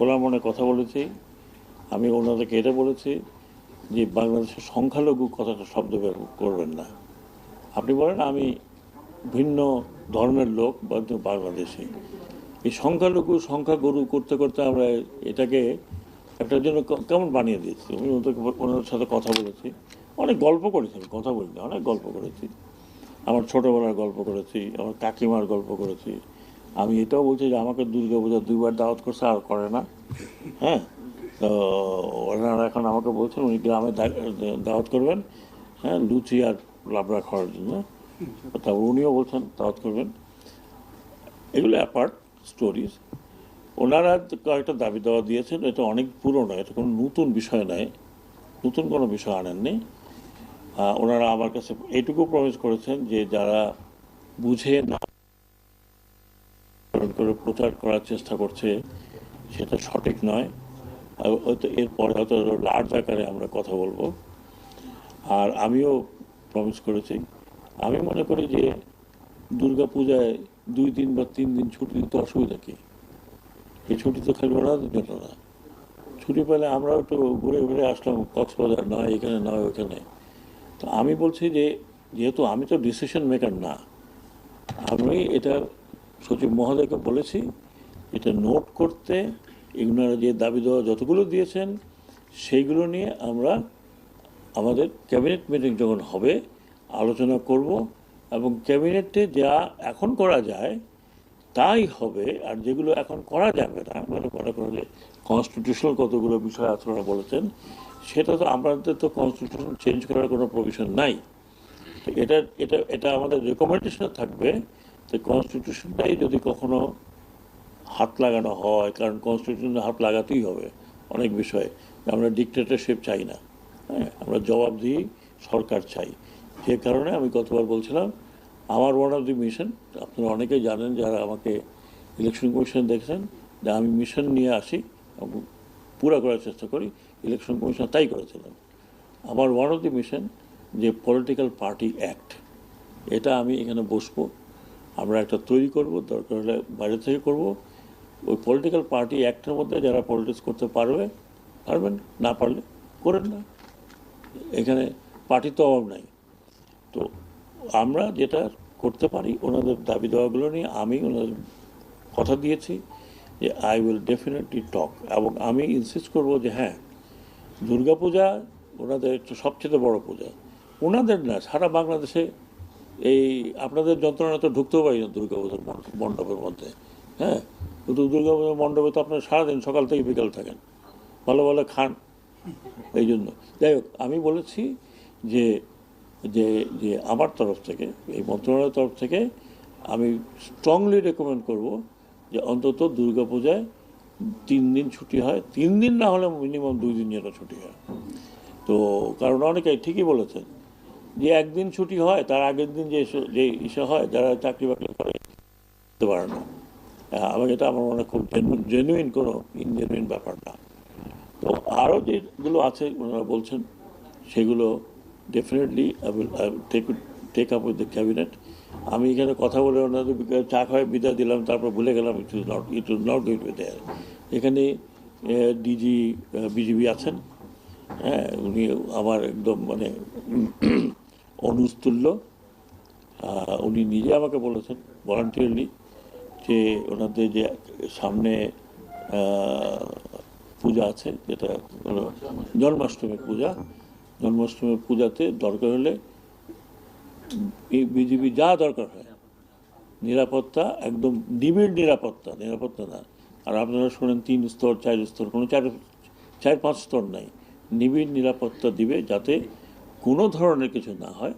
খোলা মনে কথা বলেছি। আমি ওনাদেরকে এটা বলেছি যে বাংলাদেশের সংখ্যালঘু কথাটা শব্দ ব্যবহার করবেন না। আপনি বলেন আমি ভিন্ন ধর্মের লোক বা বাংলাদেশি, এই সংখ্যালঘু সংখ্যাগুরু করতে করতে আমরা এটাকে একটা জন্য কেমন বানিয়ে দিয়েছি। আমি ওনাদের সাথে কথা বলেছি, অনেক গল্প করেছি, কথা বলিনি, অনেক গল্প করেছি। আমার ছোটোবেলার গল্প করেছি, আমার কাকিমার গল্প করেছি। আমি এটাও বলছি যে আমাকে দুর্গাপূজা 2বার দাওয়াত করছে, আর করে না। হ্যাঁ, তো ওনারা এখন আমাকে বলছেন উনি গ্রামে দাওয়াত করবেন, হ্যাঁ, লুচি আর লাবড়া খাওয়ার জন্য। তারপর উনিও বলছেন দাওয়াত করবেন। এগুলো অ্যাপার্ট স্টোরিজ। ওনারা কয়েকটা দাবি দেওয়া দিয়েছেন, এটা অনেক পুরনো, এটা কোনো নতুন বিষয় নয়, নতুন কোনো বিষয় আনেননি। ওনারা আমার কাছে এইটুকু প্রমিস করেছেন যে যারা বুঝে না করে প্রচার করার চেষ্টা করছে সেটা সঠিক নয়। হয়তো এরপরে হয়তো লার্জ আকারে আমরা কথা বলবো। আর আমিও প্রমিস করেছি, আমি মনে করি যে দুর্গাপূজায় 2 দিন বা 3 দিন ছুটি দিতে অসুবিধা কি? এই ছুটি তো খালি ওনাদের জন্য না, ছুটি পেলে আমরাও একটু ঘুরে ঘুরে আসলাম, কক্সবাজার নয়, এখানে নয়, ওখানে। তো আমি বলছি যে যেহেতু আমি তো ডিসিশন মেকার না, আমি এটা সচিব মহোদয়কে বলেছি এটা নোট করতে, এগুলোর যে দাবি দেওয়া যতগুলো দিয়েছেন সেইগুলো নিয়ে আমরা আমাদের ক্যাবিনেট মিটিং যখন হবে আলোচনা করব, এবং ক্যাবিনেটে যা এখন করা যায় তাই হবে। আর যেগুলো এখন করা যাবে না, মানে মনে করেন যে কনস্টিটিউশনাল কতগুলো বিষয় আপনারা বলেছেন, সেটা তো আমাদের তো কনস্টিটিউশন চেঞ্জ করার কোনো প্রভিশন নাই। তো এটা এটা এটা আমাদের রেকমেন্ডেশনে থাকবে যে কনস্টিটিউশনটাই যদি কখনো হাত লাগানো হয়, কারণ কনস্টিটিউশনে হাত লাগাতেই হবে অনেক বিষয়ে। আমরা ডিক্টেটরশিপ চাই না, হ্যাঁ, আমরা জবাবদিহি সরকার চাই। যে কারণে আমি গতবার বলছিলাম আমার ওয়ান অফ দি মিশন, আপনারা অনেকেই জানেন যারা আমাকে ইলেকশন কমিশন দেখছেন, যে আমি মিশন নিয়ে আসি এবং পুরা করার চেষ্টা করি। ইলেকশন কমিশন তাই করেছিলেন। আমার ওয়ান অফ দি মিশন যে পলিটিক্যাল পার্টি অ্যাক্ট, এটা আমি এখানে বসবো, আমরা একটা তৈরি করব, দরকার হলে বাইরে থেকে করব। ওই পলিটিক্যাল পার্টি অ্যাক্টের মধ্যে যারা পলিটিক্স করতে পারবেন, না পারলে করেন না, এখানে পার্টির তো অভাব নাই। তো আমরা যেটা করতে পারি ওনাদের দাবি দেওয়াগুলো নিয়ে আমি ওনাদের কথা দিয়েছি যে আই উইল ডেফিনেটলি টক, এবং আমি ইনসিস্ট করব যে হ্যাঁ, দুর্গাপূজা ওনাদের সবচেয়ে বড় পূজা, ওনাদের না সারা বাংলাদেশে। এই আপনাদের যন্ত্রণা তো ঢুকতেও পারি না দুর্গাপূজার মণ্ডপের মধ্যে। হ্যাঁ, কিন্তু দুর্গাপূজার মণ্ডপে তো আপনার সারাদিন সকাল থেকে বিকাল থাকেন, ভালো ভালো খান। এই জন্য যাই হোক, আমি বলেছি যে যে যে আমার তরফ থেকে, এই মন্ত্রণালয়ের তরফ থেকে আমি স্ট্রংলি রেকমেন্ড করব যে অন্তত দুর্গাপূজায় 3 দিন ছুটি হয়, 3 দিন না হলে মিনিমাম 2 দিন যেন ছুটি হয়। তো কারণ অনেকেই ঠিকই বলেছেন যে একদিন ছুটি হয়, তার আগের দিন যে ইসে হয়, যারা চাকরি বাকরি করে করতে পারে না। আমার এটা আমার মনে খুব জেনুইন কোনো ইনজেনুইন ব্যাপার না। তো আরও যেগুলো আছে ওনারা বলছেন সেগুলো definitely I will take up with the cabinet. আমি এখানে কথা বলে ওনাদের চা খাওয়ায় বিদায় দিলাম, তারপর ভুলে গেলাম it is not going to there. এখানে ডিজি বিজিবি আছেন, হ্যাঁ, উনি আমার একদম মানে অনুস্তুল্য। উনি নিজে আমাকে বলেছেন ভলান্টিয়ারলি যে ওনাদের যে সামনে পূজা আছে, যেটা হলো জন্মাষ্টমীর পূজা, জন্মাষ্টমীর পূজাতে দরকার হলে বিজিবি যা দরকার হয়, নিরাপত্তা একদম নিবিড় নিরাপত্তা, নিরাপত্তা না। আর আপনারা শোনেন 3 স্তর 4 স্তর, কোনো 4-5 স্তর নাই, নিবিড় নিরাপত্তা দিবে যাতে কোনো ধরনের কিছু না হয়।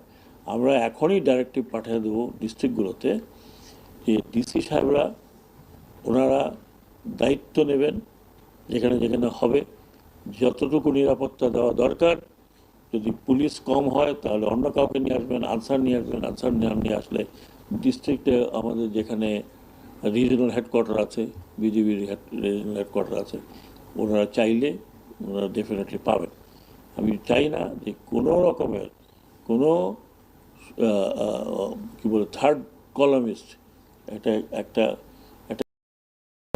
আমরা এখনই ডাইরেক্টিভ পাঠিয়ে দেবো ডিস্ট্রিক্টগুলোতে যে ডিসি সাহেবরা ওনারা দায়িত্ব নেবেন, যেখানে যেখানে হবে যতটুকু নিরাপত্তা দেওয়া দরকার। যদি পুলিশ কম হয় তাহলে অন্য কাউকে নিয়ে আসবেন, আনসার নিয়ে আসবেন, আনসার নিয়ে আসলে ডিস্ট্রিক্টে আমাদের যেখানে রিজনাল হেডকোয়ার্টার আছে, বিজিবির রিজনাল হেডকোয়ার্টার আছে, ওনারা চাইলে ওনারা ডেফিনেটলি পাবেন। আমি চাই না যে কোনো রকমের কোনো কী বলে থার্ড কলামিস্ট এটা একটা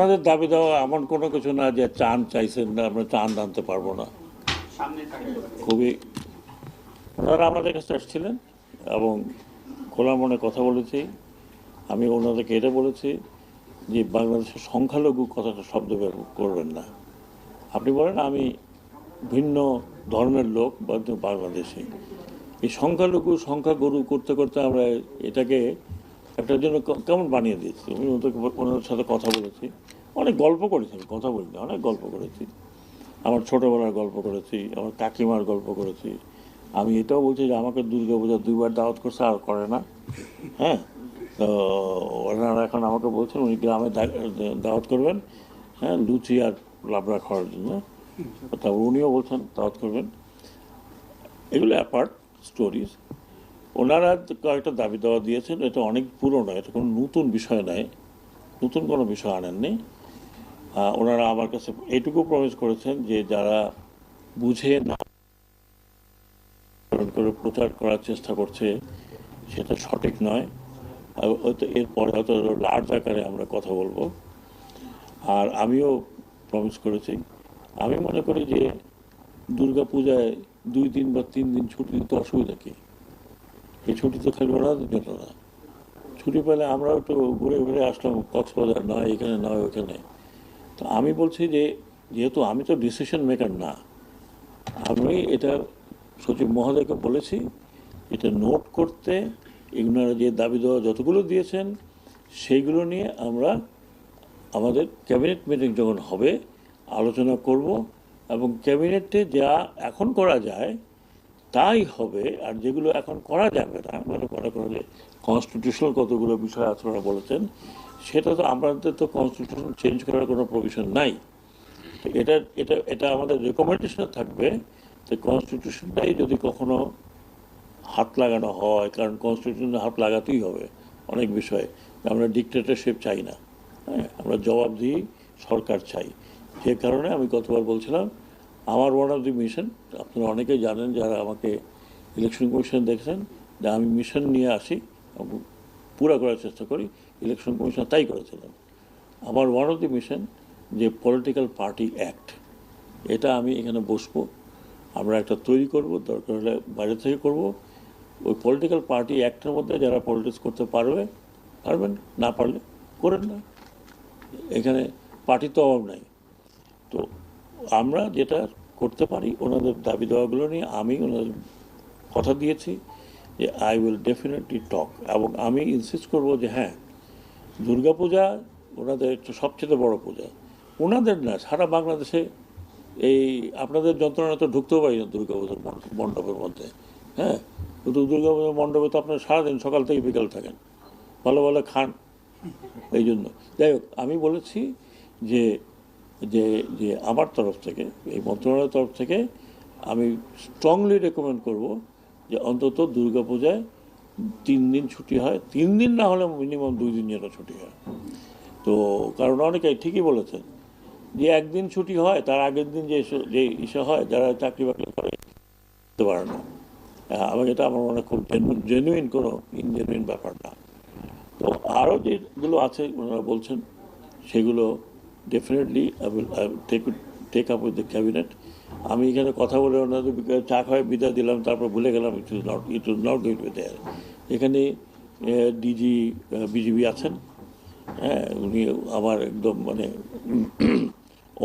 আমাদের দাবি দেওয়া এমন কোনো কিছু না যে চাঁদ চাইছেন না, আমরা চাঁদ আনতে পারবো না। খুবই ওনারা আমাদের কাছে আসছিলেন এবং খোলা মনে কথা বলেছি। আমি ওনাদেরকে এটা বলেছি যে বাংলাদেশের সংখ্যালঘু কথাটা শব্দ বের করবেন না। আপনি বলেন আমি ভিন্ন ধর্মের লোক বা বাংলাদেশি, এই সংখ্যাগুরু করতে করতে আমরা এটাকে একটা জন্য কেমন বানিয়ে দিয়েছি। আমি ওনাদের সাথে কথা বলেছি, অনেক গল্প করেছি, আমি কথা বলিনি, অনেক গল্প করেছি। আমার ছোটোবেলার গল্প করেছি, আমার কাকিমার গল্প করেছি। আমি এটাও বলছি যে আমাকে দুর্গাপূজা 2বার দাওয়াত করছে, আর করে না। হ্যাঁ, তো ওনারা এখন আমাকে বলছেন উনি গ্রামে দাওয়াত করবেন, হ্যাঁ, লুচি আর লাবড়া খাওয়ার জন্য। তারপর উনিও বলছেন দাওয়াত করবেন। এগুলো অ্যাপার্ট স্টোরিজ। ওনারা কয়েকটা দাবি দেওয়া দিয়েছেন, এটা অনেক পুরনো, এটা কোনো নতুন বিষয় নয়, নতুন কোনো বিষয় আনেননি। ওনারা আমার কাছে এইটুকু প্রমিস করেছেন যে যারা বুঝে না করে প্রচার করার চেষ্টা করছে সেটা সঠিক নয়। হয়তো এরপরে হয়তো লার্জ আকারে আমরা কথা বলবো। আর আমিও প্রমিস করেছি, আমি মনে করি যে দুর্গাপূজায় 2 দিন বা 3 দিন ছুটি দিতে অসুবিধা কি? এই ছুটি তো খালি ওনাদের জন্য না, ছুটি পেলে আমরাও একটু ঘুরে ঘুরে আসলাম, কক্সবাজার নয়, এখানে নয়, ওখানে। তো আমি বলছি যে যেহেতু আমি তো ডিসিশন মেকার না, আমি এটা সচিব মহোদয়কে বলেছি এটা নোট করতে, এগুলোর যে দাবি দেওয়া যতগুলো দিয়েছেন সেইগুলো নিয়ে আমরা আমাদের ক্যাবিনেট মিটিং যখন হবে আলোচনা করব, এবং ক্যাবিনেটে যা এখন করা যায় তাই হবে। আর যেগুলো এখন করা যাবে না, মানে মনে করেন যে কনস্টিটিউশনাল কতগুলো বিষয় আপনারা বলেছেন, সেটা তো আমাদের তো কনস্টিটিউশন চেঞ্জ করার কোনো প্রভিশন নাই। তো এটা এটা এটা আমাদের রেকমেন্ডেশনে থাকবে। তো কনস্টিটিউশনটাই যদি কখনো হাত লাগানো হয়, কারণ কনস্টিটিউশনে হাত লাগাতেই হবে অনেক বিষয়ে, আমরা ডিক্টেটরশিপ চাই না, হ্যাঁ, আমরা জবাবদিহি সরকার চাই। যে কারণে আমি গতবার বলছিলাম আমার ওয়ান অফ দি মিশন, আপনারা অনেকেই জানেন যারা আমাকে ইলেকশন কমিশন দেখছেন, যে আমি মিশন নিয়ে আসি এবং পুরা করার চেষ্টা করি। ইলেকশন কমিশন তাই করেছিলেন। আমার ওয়ান অফ দি মিশন যে পলিটিক্যাল পার্টি অ্যাক্ট, এটা আমি এখানে বসবো, আমরা একটা তৈরি করব, দরকার হলে বাইরে থেকে করব। ওই পলিটিক্যাল পার্টি অ্যাক্টের মধ্যে যারা পলিটিক্স করতে পারবেন, না পারলে করেন না, এখানে পার্টি তো অভাব নাই। তো আমরা যেটা করতে পারি ওনাদের দাবি দেওয়াগুলো নিয়ে আমি ওনাদের কথা দিয়েছি যে আই উইল ডেফিনেটলি টক, এবং আমি ইনসিস্ট করব যে হ্যাঁ, দুর্গাপূজা ওনাদের সবচেয়ে বড় পূজা, ওনাদের না সারা বাংলাদেশে। এই আপনাদের যন্ত্রণা তো ঢুকতেও পারি না দুর্গাপূজার মণ্ডপের মধ্যে। হ্যাঁ, কিন্তু দুর্গাপূজার মণ্ডপে তো আপনার সারাদিন সকাল থেকে বিকাল থাকেন, ভালো ভালো খান। এই জন্য যাই হোক, আমি বলেছি যে যে যে আমার তরফ থেকে, এই মন্ত্রণালয়ের তরফ থেকে আমি স্ট্রংলি রেকমেন্ড করব যে অন্তত দুর্গাপূজায় 3 দিন ছুটি হয়, 3 দিন না হলে মিনিমাম 2 দিন যেন ছুটি হয়। তো কারণ অনেকেই ঠিকই বলেছেন যে একদিন ছুটি হয়, তার আগের দিন যে ইসে হয়, যারা চাকরি বাকরি করে করতে পারে না। আমার এটা আমার মনে খুব জেনুইন কোনো ইনজেনুইন ব্যাপার না। তো আরও যেগুলো আছে ওনারা বলছেন সেগুলো definitely I will take up with the cabinet. আমি এখানে কথা বলে ওনাদের চা খাওয়ায় বিদায় দিলাম, তারপর ভুলে গেলাম it was not going to there. এখানে ডিজি বিজিবি আছেন, হ্যাঁ, উনি আমার একদম মানে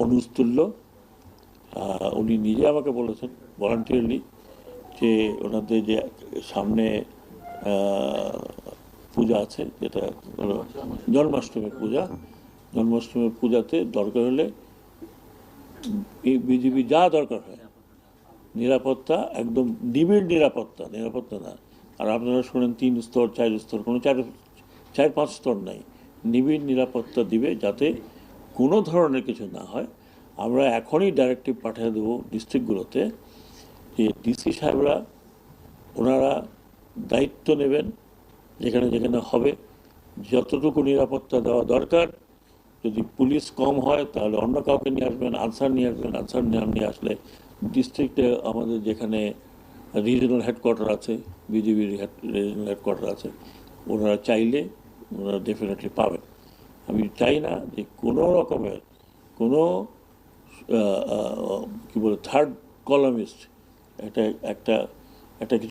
অনুস্তুল্য। উনি নিজে আমাকে বলেছেন ভলান্টিয়ারলি যে ওনাদের যে সামনে পূজা আছে, যেটা হলো জন্মাষ্টমীর পূজাতে দরকার হলে বিজিবি যা দরকার হয়, নিরাপত্তা একদম নিবিড় নিরাপত্তা না। আর আপনারা শোনেন 3 স্তর 4 স্তর, কোনো 4-5 স্তর নাই, নিবিড় নিরাপত্তা দিবে যাতে কোনো ধরনের কিছু না হয়। আমরা এখনই ডাইরেক্টিভ পাঠিয়ে দেবো ডিস্ট্রিক্টগুলোতে যে ডিসি সাহেবরা ওনারা দায়িত্ব নেবেন, যেখানে যেখানে হবে যতটুকু নিরাপত্তা দেওয়া দরকার। যদি পুলিশ কম হয় তাহলে অন্য কাউকে নিয়ে আসবেন, আনসার নিয়ে আসলে ডিস্ট্রিক্টে আমাদের যেখানে রিজনাল হেডকোয়ার্টার আছে, বিজিবির রিজনাল হেডকোয়ার্টার আছে, ওনারা চাইলে ওনারা ডেফিনেটলি পাবেন। আমি চাই না যে কোনো রকমের কোনো কি বলে থার্ড কলামিস্ট এটা একটা একটা